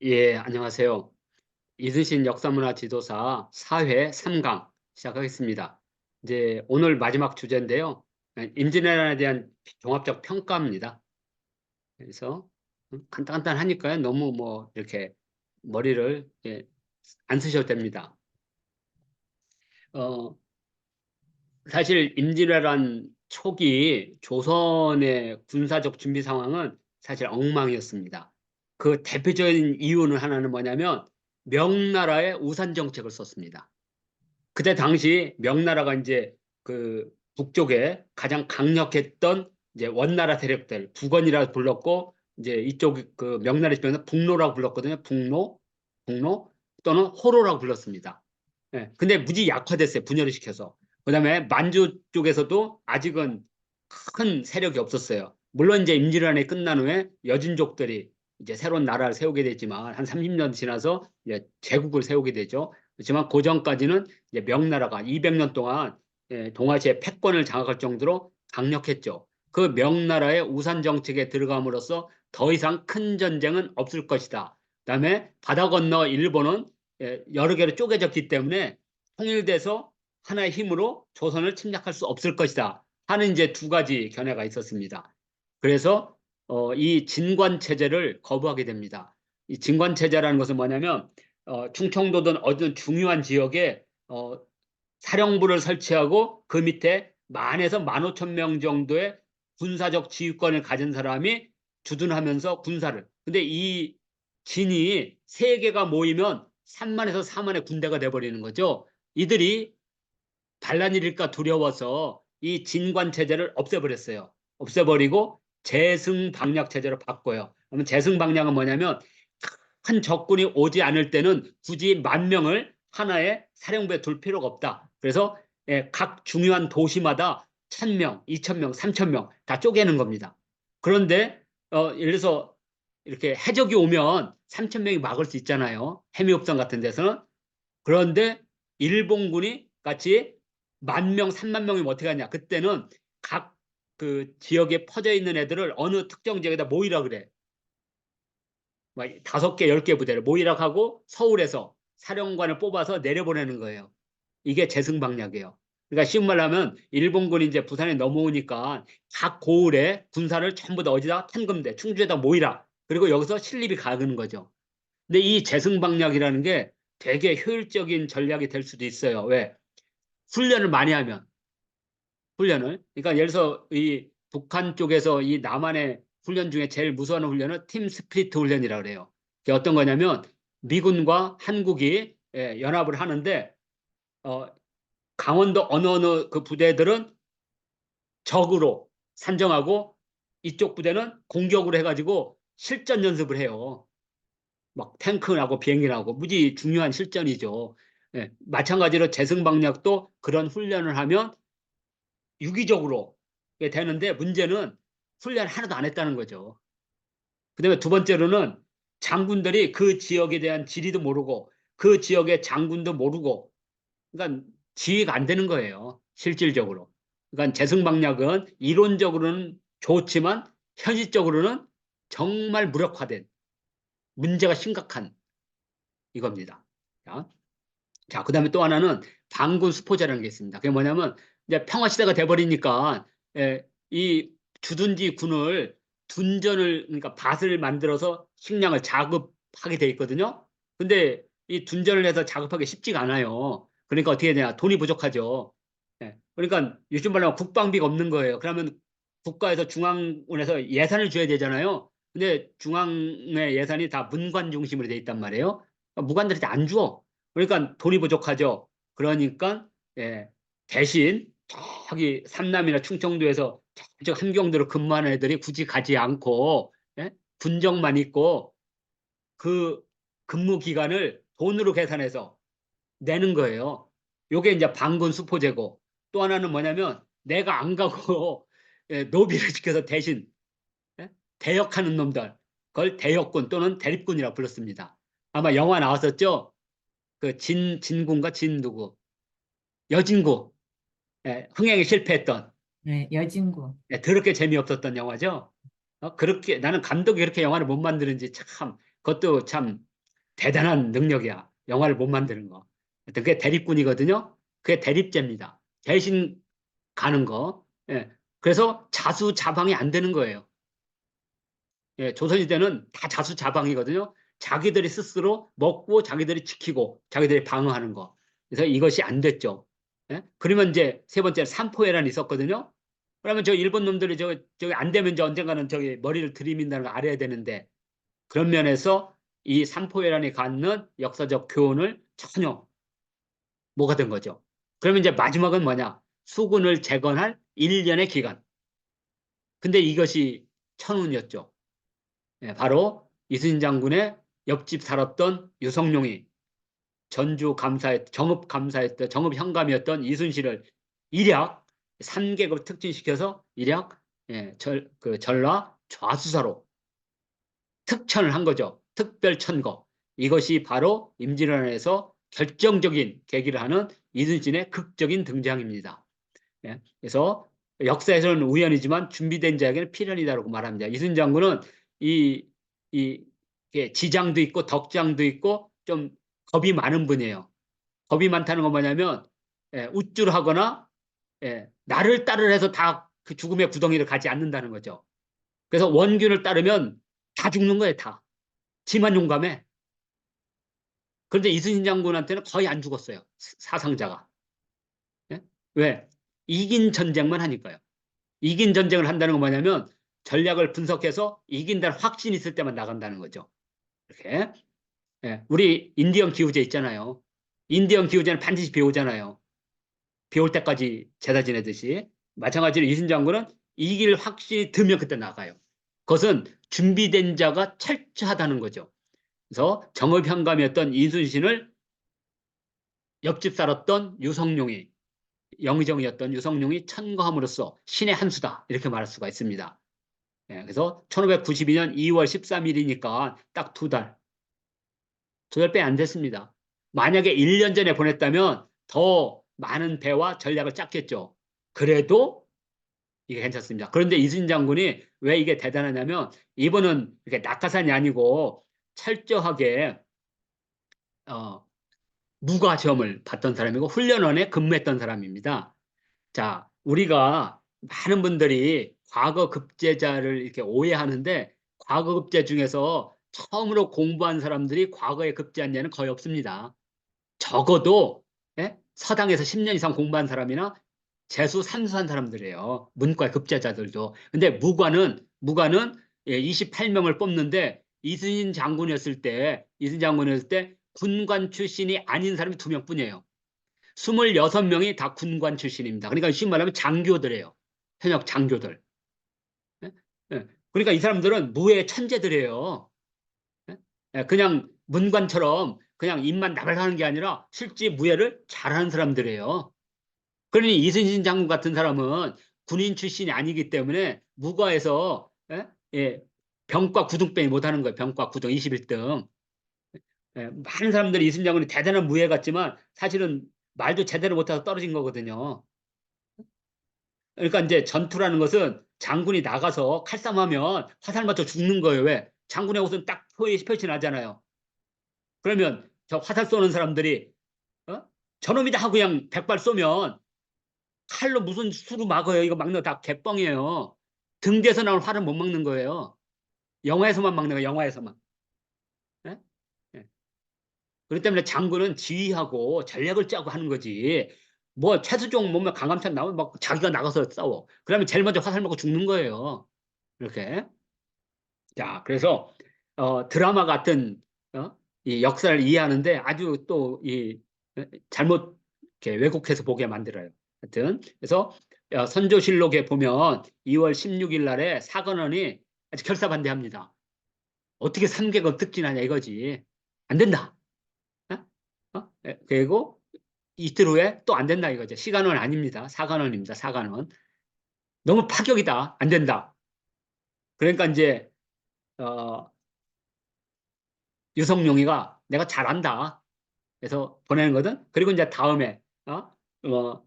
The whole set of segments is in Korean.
예, 안녕하세요. 이순신 역사문화 지도사 4회 3강 시작하겠습니다. 이제 오늘 마지막 주제인데요. 임진왜란에 대한 종합적 평가입니다. 그래서 간단하니까요. 너무 뭐 이렇게 머리를 안 쓰셔도 됩니다. 어, 사실 임진왜란 초기 조선의 군사적 준비 상황은 사실 엉망이었습니다. 그 대표적인 이유는 하나는 뭐냐면 명나라의 우산 정책을 썼습니다. 그때 당시 명나라가 이제 그 북쪽에 가장 강력했던 이제 원나라 세력들 북원이라 불렀고 이제 이쪽 그 명나라 입장에서 북로라고 불렀거든요. 북로 또는 호로라고 불렀습니다. 예. 근데 무지 약화됐어요. 분열을 시켜서. 그다음에 만주 쪽에서도 아직은 큰 세력이 없었어요. 물론 이제 임진왜란이 끝난 후에 여진족들이 이제 새로운 나라를 세우게 됐지만 한 30년 지나서 이제 제국을 세우게 되죠. 그렇지만 그 전까지는 이제 명나라가 200년 동안 동아시아 패권을 장악할 정도로 강력했죠. 그 명나라의 우산 정책에 들어감으로써 더 이상 큰 전쟁은 없을 것이다. 그다음에 바다 건너 일본은 여러 개로 쪼개졌기 때문에 통일돼서 하나의 힘으로 조선을 침략할 수 없을 것이다 하는 이제 두 가지 견해가 있었습니다. 그래서 이 진관 체제를 거부하게 됩니다. 이 진관 체제라는 것은 뭐냐면 충청도든 어떤 중요한 지역에 사령부를 설치하고 그 밑에 만에서 15,000명 정도의 군사적 지휘권을 가진 사람이 주둔하면서 군사를. 근데 이 진이 세 개가 모이면 3만에서 4만의 군대가 돼버리는 거죠. 이들이 반란 일일까 두려워서 이 진관 체제를 없애버렸어요. 없애버리고 재승방략 체제로 바꿔요. 그러면 재승방략은 뭐냐면 큰 적군이 오지 않을 때는 굳이 10,000명을 하나의 사령부에 둘 필요가 없다. 그래서 각 중요한 도시마다 1,000명, 2,000명, 3,000명 다 쪼개는 겁니다. 그런데 예를 들어서 이렇게 해적이 오면 3,000명이 막을 수 있잖아요. 해미업성 같은 데서는. 그런데 일본군이 같이 10,000명, 30,000명이면 어떻게 하냐. 그때는 각 그 지역에 퍼져 있는 애들을 어느 특정 지역에다 모이라 그래. 막 5개, 10개 부대를 모이라 하고 서울에서 사령관을 뽑아서 내려보내는 거예요. 이게 재승방략이에요. 그러니까 쉬운 말로 하면 일본군이 이제 부산에 넘어오니까 각 고을에 군사를 전부 다 어디다 탄금대, 충주에다 모이라. 그리고 여기서 실립이 가는 거죠. 근데 이 재승방략이라는 게 되게 효율적인 전략이 될 수도 있어요. 왜? 훈련을 많이 하면 훈련을. 그러니까 예를 들어서 이 북한 쪽에서 이 남한의 훈련 중에 제일 무서워하는 훈련은 팀 스피릿 훈련이라고 그래요. 그게 어떤 거냐면 미군과 한국이 연합을 하는데 어, 강원도 어느 그 부대들은 적으로 산정하고 이쪽 부대는 공격으로 해가지고 실전 연습을 해요. 막 탱크 나고 비행기 나고 무지 중요한 실전이죠. 마찬가지로 재승방략도 그런 훈련을 하면 유기적으로 되는데 문제는 훈련 하나도 안 했다는 거죠. 그다음에 두 번째로는 장군들이 그 지역에 대한 지리도 모르고 그 지역의 장군도 모르고 그러니까 지휘가 안 되는 거예요. 실질적으로. 그러니까 재승방략은 이론적으로는 좋지만 현실적으로는 정말 무력화된 문제가 심각한 이겁니다. 자, 그다음에 또 하나는 반군 수포자라는 게 있습니다. 그게 뭐냐면 이제 평화 시대가 돼버리니까 이 주둔지 군을 둔전을 그러니까 밭을 만들어서 식량을 자급하게 돼 있거든요. 근데 이 둔전을 해서 자급하기 쉽지가 않아요. 그러니까 어떻게 되냐? 돈이 부족하죠. 그러니까 요즘 말로 하면 국방비가 없는 거예요. 그러면 국가에서 중앙원에서 예산을 줘야 되잖아요. 근데 중앙의 예산이 다 문관 중심으로 돼 있단 말이에요. 무관들한테 안 줘. 그러니까 돈이 부족하죠. 그러니까 대신 저기 삼남이나 충청도에서 저쪽 함경도로 근무하는 애들이 굳이 가지 않고 군정만 있고 그 근무 기간을 돈으로 계산해서 내는 거예요. 요게 이제 반군 수포제고 또 하나는 뭐냐면 내가 안 가고 노비를 시켜서 대신 예? 대역하는 놈들 그걸 대역군 또는 대립군이라고 불렀습니다. 아마 영화 나왔었죠? 그 진군가 진 누구 여진구 흥행에 실패했던 네, 여진구. 더럽게 재미없었던 영화죠. 그렇게 나는 감독이 그렇게 영화를 못 만드는지 참 그것도 참 대단한 능력이야. 영화를 못 만드는 거. 하여튼 그게 대립군이거든요. 그게 대립제입니다. 대신 가는 거. 예. 그래서 자수자방이 안 되는 거예요. 예, 조선시대는 다 자수자방이거든요. 자기들이 스스로 먹고 자기들이 지키고 자기들이 방어하는 거. 그래서 이것이 안 됐죠. 예? 그러면 이제 세 번째 삼포해란이 있었거든요. 그러면 저 일본 놈들이 저기 안 되면 저 언젠가는 저기 머리를 들이민다는 거 알아야 되는데 그런 면에서 이 삼포해란이 갖는 역사적 교훈을 전혀 못 얻은 거죠. 그러면 이제 마지막은 뭐냐? 수군을 재건할 1년의 기간. 근데 이것이 천운이었죠. 예, 바로 이순신 장군의 옆집 살았던 유성룡이 정읍 현감이었던 이순신을 일약 3계급 특진시켜서 일약 전라 좌수사로 특천을 한 거죠. 특별천거. 이것이 바로 임진왜란에서 결정적인 계기를 하는 이순신의 극적인 등장입니다. 예, 그래서 역사에서는 우연이지만 준비된 자에게는 필연이다라고 말합니다. 이순신 장군은 이, 지장도 있고 덕장도 있고 좀 겁이 많은 분이에요. 겁이 많다는 건 뭐냐면 우쭐하거나 나를 따르려 해서 다 그 죽음의 구덩이를 가지 않는다는 거죠. 그래서 원균을 따르면 다 죽는 거예요. 다. 지만 용감해. 그런데 이순신 장군한테는 거의 안 죽었어요. 사상자가. 예? 왜? 이긴 전쟁만 하니까요. 이긴 전쟁을 한다는 건 뭐냐면 전략을 분석해서 이긴다는 확신이 있을 때만 나간다는 거죠. 이렇게. 예, 우리 인디언 기후제 있잖아요. 인디언 기후제는 반드시 비 오잖아요. 비 올 때까지 제사 지내듯이. 마찬가지로 이순신 장군은 이길 확신이 들면 그때 나가요. 그것은 준비된 자가 철저하다는 거죠. 그래서 정읍현감이었던 이순신을 옆집 살았던 유성룡이 영의정이었던 유성룡이 천거함으로써 신의 한 수다 이렇게 말할 수가 있습니다. 예, 그래서 1592년 2월 13일이니까 딱 두 달 빼 안 됐습니다. 만약에 1년 전에 보냈다면 더 많은 배와 전략을 짰겠죠. 그래도 이게 괜찮습니다. 그런데 이순신 장군이 왜 이게 대단하냐면 이번은 이렇게 낙하산이 아니고 철저하게 어, 무과시험을 받던 사람이고 훈련원에 근무했던 사람입니다. 자, 우리가 많은 분들이 과거 급제자를 이렇게 오해하는데 과거 급제 중에서 처음으로 공부한 사람들이 과거에 급제한 예는 거의 없습니다. 적어도 서당에서 10년 이상 공부한 사람이나 재수 삼수한 사람들이에요. 문과의 급제자들도. 근데 무과는 28명을 뽑는데 이순신 장군이었을 때 군관 출신이 아닌 사람이 2명뿐이에요. 26명이 다 군관 출신입니다. 그러니까 쉽게 말하면 장교들이에요. 현역 장교들. 예? 예. 그러니까 이 사람들은 무의 천재들이에요. 예? 그냥 문관처럼 그냥 입만 나발하는 게 아니라 실제 무예를 잘하는 사람들이에요. 그러니 이순신 장군 같은 사람은 군인 출신이 아니기 때문에 무과에서 병과 구등병이 못하는 거예요. 병과 구등 21등. 많은 사람들이 이순신 장군이 대단한 무예 같지만 사실은 말도 제대로 못해서 떨어진 거거든요. 그러니까 이제 전투라는 것은 장군이 나가서 칼싸움하면 화살 맞춰 죽는 거예요. 왜? 장군의 옷은 딱 표시나잖아요. 그러면 저 화살 쏘는 사람들이 저놈이다 하고 그냥 백발 쏘면 칼로 무슨 수로 막아요. 이거 막는 거 다 개뻥이에요. 등 뒤에서 나올 활은 못 막는 거예요. 영화에서만 막는 거예요. 영화에서만. 예? 예. 그렇기 때문에 장군은 지휘하고 전략을 짜고 하는 거지. 뭐 최수종 몸에 강함찬 나오면 막 자기가 나가서 싸워. 그러면 제일 먼저 화살 맞고 죽는 거예요. 이렇게. 자, 그래서 드라마 같은 이 역사를 이해하는데 아주 또 이 잘못 이렇게 왜곡해서 보게 만들어요. 하여튼 그래서 선조실록에 보면 2월 16일 날에 사관원이 아주 결사반대합니다. 어떻게 3계급 특진하냐 이거지. 안 된다. 그리고 이틀 후에 또 안 된다 이거죠. 시간은 아닙니다. 사관원입니다. 사관원. 너무 파격이다. 안 된다. 그러니까 이제 어, 유성룡이가 내가 잘한다. 그래서 보내는 거든. 그리고 이제 다음에 어,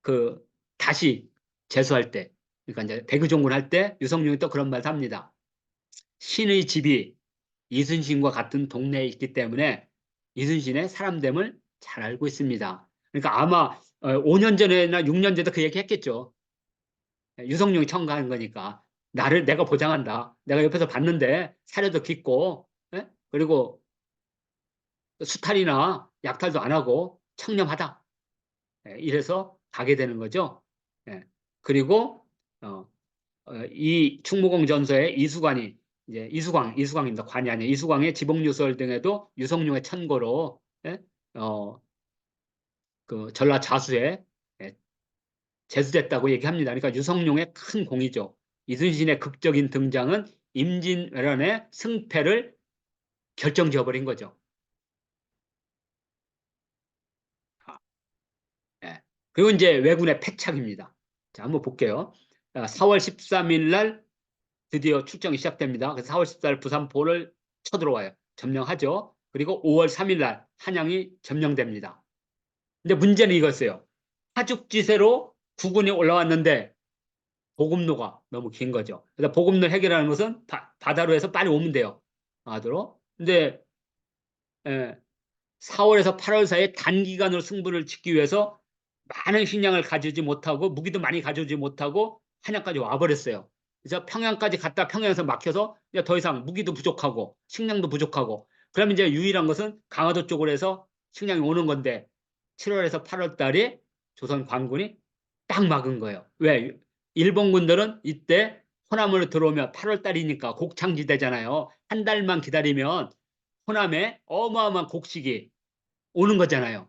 그 다시 재수할 때, 그러니까 이제 대구종군 할 때 유성룡이 또 그런 말을 합니다. 신의 집이 이순신과 같은 동네에 있기 때문에 이순신의 사람됨을 잘 알고 있습니다. 그러니까 아마 5년 전에나 6년 전에도 그 얘기 했겠죠. 유성룡이 청구한 거니까. 나를 내가 보장한다. 내가 옆에서 봤는데 사료도 깃고, 예? 그리고 수탈이나 약탈도 안 하고 청렴하다. 이래서 가게 되는 거죠. 예. 그리고 어, 이 충무공 전서에 이수관이 이제 이수광입니다. 관이 아니에요. 이수광의 지복유설 등에도 유성룡의 천고로 예? 어, 그 전라 자수에 예, 제수됐다고 얘기합니다. 그러니까 유성룡의 큰 공이죠. 이순신의 극적인 등장은 임진왜란의 승패를 결정지어버린 거죠. 아, 예. 그리고 이제 왜군의 패착입니다. 자, 한번 볼게요. 4월 13일 날 드디어 출정이 시작됩니다. 그래서 4월 14일 부산포를 쳐들어와요. 점령하죠. 그리고 5월 3일 날 한양이 점령됩니다. 근데 문제는 이거였어요. 하죽지세로 국군이 올라왔는데 보급로가 너무 긴 거죠. 그래서 보급로 해결하는 것은 바다로 해서 빨리 오면 돼요. 바다로. 근데 4월에서 8월 사이에 단기간으로 승부를 짓기 위해서 많은 식량을 가져오지 못하고 무기도 많이 가져오지 못하고 한양까지 와버렸어요. 그래서 평양까지 갔다 평양에서 막혀서 이제 더 이상 무기도 부족하고 식량도 부족하고 그러면 이제 유일한 것은 강화도 쪽으로 해서 식량이 오는 건데 7월에서 8월 달에 조선 관군이 딱 막은 거예요. 왜? 일본 군들은 이때 호남으로 들어오면 8월 달이니까 곡창지대잖아요. 한 달만 기다리면 호남에 어마어마한 곡식이 오는 거잖아요.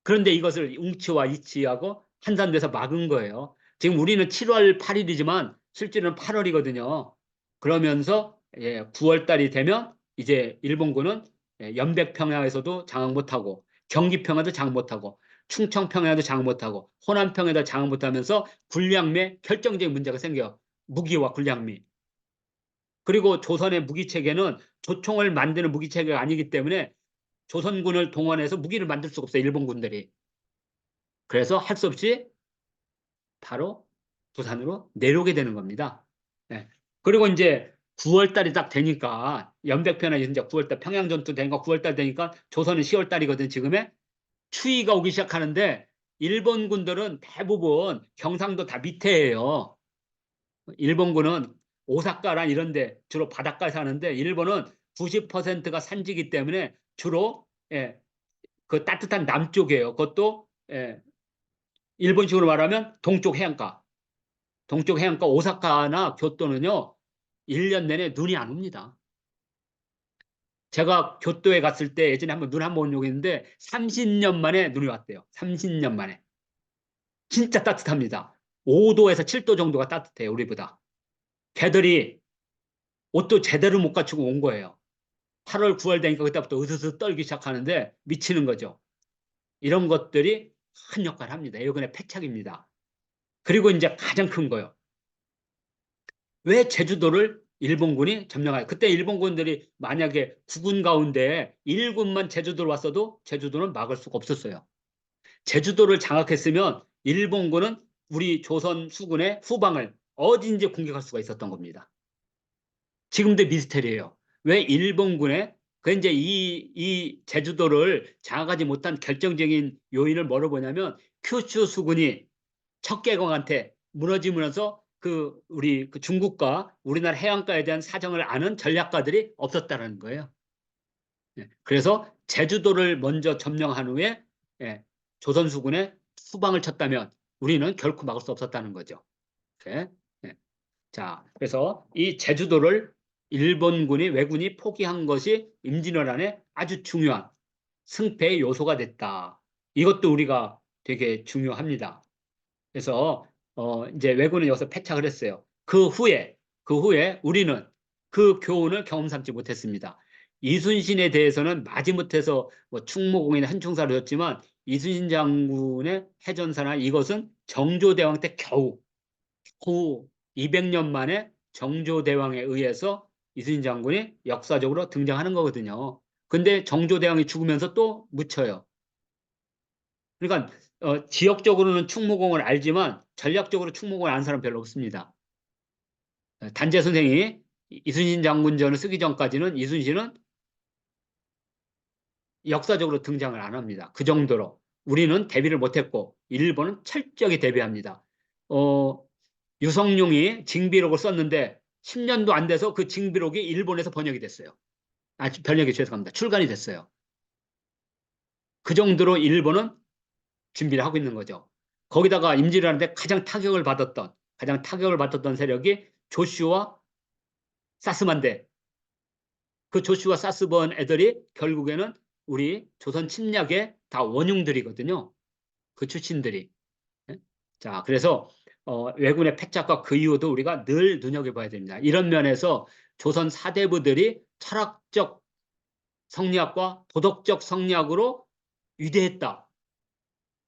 그런데 이것을 웅치와 이치하고 한산돼서 막은 거예요. 지금 우리는 7월 8일이지만 실제로는 8월이거든요. 그러면서 9월 달이 되면 이제 일본군은 연백평야에서도 장악 못하고 경기평야도 장악 못하고 충청평야도 장악 못하고 호남평야도 장악 못하면서 군량매 결정적인 문제가 생겨요. 무기와 군량미. 그리고 조선의 무기체계는 조총을 만드는 무기체계가 아니기 때문에 조선군을 동원해서 무기를 만들 수가 없어요. 일본군들이. 그래서 할 수 없이 바로 부산으로 내려오게 되는 겁니다. 네. 그리고 이제 9월 달이 딱 되니까 연백편에 이제 9월 달 평양전투 되니까 9월 달 되니까 조선은 10월 달이거든 지금에 추위가 오기 시작하는데 일본군들은 대부분 경상도 다 밑에예요. 일본군은 오사카랑 이런 데 주로 바닷가에 사는데 일본은 90%가 산지이기 때문에 주로 그 따뜻한 남쪽이에요. 그것도 일본식으로 말하면 동쪽 해안가. 동쪽 해안가 오사카나 교토는요. 1년 내내 눈이 안 옵니다. 제가 교토에 갔을 때 예전에 한번 눈 한 번 온 적이 있는데 30년 만에 눈이 왔대요. 30년 만에. 진짜 따뜻합니다. 5도에서 7도 정도가 따뜻해요. 우리보다. 개들이 옷도 제대로 못 갖추고 온 거예요. 8월, 9월 되니까 그때부터 으스스 떨기 시작하는데 미치는 거죠. 이런 것들이 큰 역할을 합니다. 일본의 패착입니다. 그리고 이제 가장 큰 거요. 왜 제주도를 일본군이 점령할? 그때 일본군들이 만약에 9군 가운데 1군만 제주도로 왔어도 제주도는 막을 수가 없었어요. 제주도를 장악했으면 일본군은 우리 조선 수군의 후방을 어딘지 공격할 수가 있었던 겁니다. 지금도 미스테리예요. 왜 일본군의 그 이제 이 제주도를 장악하지 못한 결정적인 요인을 뭐로 보냐면 큐슈 수군이 척개공한테 무너지면서 그 우리 그 중국과 우리나라 해안가에 대한 사정을 아는 전략가들이 없었다는 거예요. 그래서 제주도를 먼저 점령한 후에 조선수군의 후방을 쳤다면 우리는 결코 막을 수 없었다는 거죠. 이렇게. 자, 그래서 이 제주도를 일본군이 왜군이 포기한 것이 임진왜란의 아주 중요한 승패의 요소가 됐다. 이것도 우리가 되게 중요합니다. 그래서 이제 왜군은 여기서 패착을 했어요. 그 후에 우리는 그 교훈을 경험 삼지 못했습니다. 이순신에 대해서는 마지못해서 뭐 충무공이나 한충사를 줬지만 이순신 장군의 해전사나 이것은 정조대왕 때 겨우 200년 만에 정조대왕에 의해서 이순신 장군이 역사적으로 등장하는 거거든요. 근데 정조대왕이 죽으면서 또 묻혀요. 그러니까 지역적으로는 충무공을 알지만 전략적으로 충무공을 아는 사람 별로 없습니다. 단재 선생이 이순신 장군전을 쓰기 전까지는 이순신은 역사적으로 등장을 안 합니다. 그 정도로 우리는 대비를 못했고 일본은 철저하게 대비합니다. 어, 유성룡이 징비록을 썼는데 10년도 안 돼서 그 징비록이 일본에서 번역이 됐어요. 번역이 죄송합니다. 출간이 됐어요. 그 정도로 일본은 준비를 하고 있는 거죠. 거기다가 임진왜란때 가장 타격을 받았던 세력이 조슈아 사스만데 그 조슈아 사스번 애들이 결국에는 우리 조선 침략의 다 원흉들이거든요. 그 출신들이. 예? 자, 그래서 왜군의 패착과 그 이후도 우리가 늘 눈여겨봐야 됩니다. 이런 면에서 조선 사대부들이 철학적 성리학과 도덕적 성리학으로 위대했다.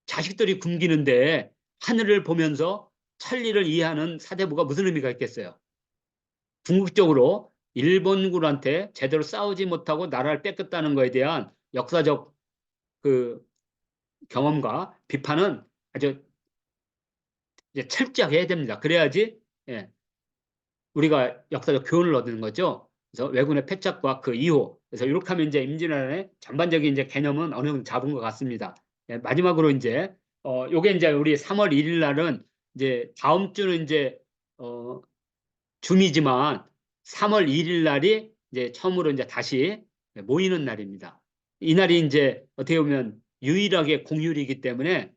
자식들이 굶기는데 하늘을 보면서 천리를 이해하는 사대부가 무슨 의미가 있겠어요? 궁극적으로 일본군한테 제대로 싸우지 못하고 나라를 뺏겼다는 것에 대한 역사적 그 경험과 비판은 아주 이제 철저하게 해야 됩니다. 그래야지 예, 우리가 역사적 교훈을 얻는 거죠. 그래서 왜군의 패착과 그 이후 그래서 이렇게 하면 이제 임진왜란의 전반적인 이제 개념은 어느 정도 잡은 것 같습니다. 예, 마지막으로 이제 요게 이제 우리 3월 1일 날은 이제 다음 주는 이제 줌이지만 3월 1일 날이 이제 처음으로 이제 다시 모이는 날입니다. 이 날이 이제 어떻게 보면 유일하게 공휴일이기 때문에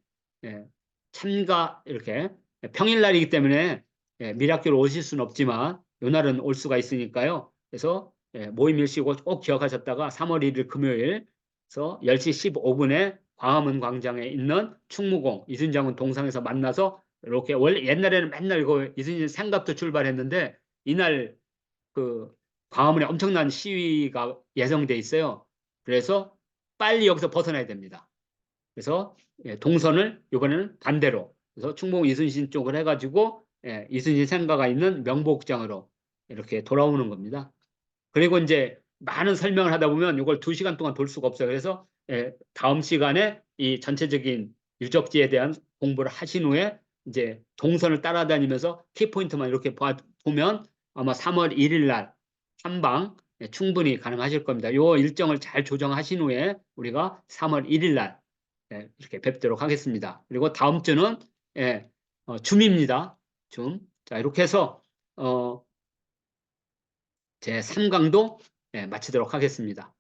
예, 참가 이렇게 평일날이기 때문에 미락교로 오실 수는 없지만 이 날은 올 수가 있으니까요. 그래서 모임 일시고 꼭 기억하셨다가 3월 1일 금요일 그래서 10시 15분에 광화문 광장에 있는 충무공 이순장군 동상에서 만나서 이렇게 원래 옛날에는 맨날 이거 이순신 생갑도 출발했는데 이날 그 광화문에 엄청난 시위가 예정돼 있어요. 그래서 빨리 여기서 벗어나야 됩니다. 그래서 동선을 이번에는 반대로 그래서 충북 이순신 쪽을 해가지고 이순신 생가가 있는 명보극장으로 이렇게 돌아오는 겁니다. 그리고 이제 많은 설명을 하다 보면 이걸 2시간 동안 돌 수가 없어요. 그래서 다음 시간에 이 전체적인 유적지에 대한 공부를 하신 후에 이제 동선을 따라다니면서 키포인트만 이렇게 보면 아마 3월 1일 날 탐방 충분히 가능하실 겁니다. 이 일정을 잘 조정하신 후에 우리가 3월 1일 날 이렇게 뵙도록 하겠습니다. 그리고 다음 주는 줌입니다. 줌. 자, 이렇게 해서 제 3강도 마치도록 하겠습니다.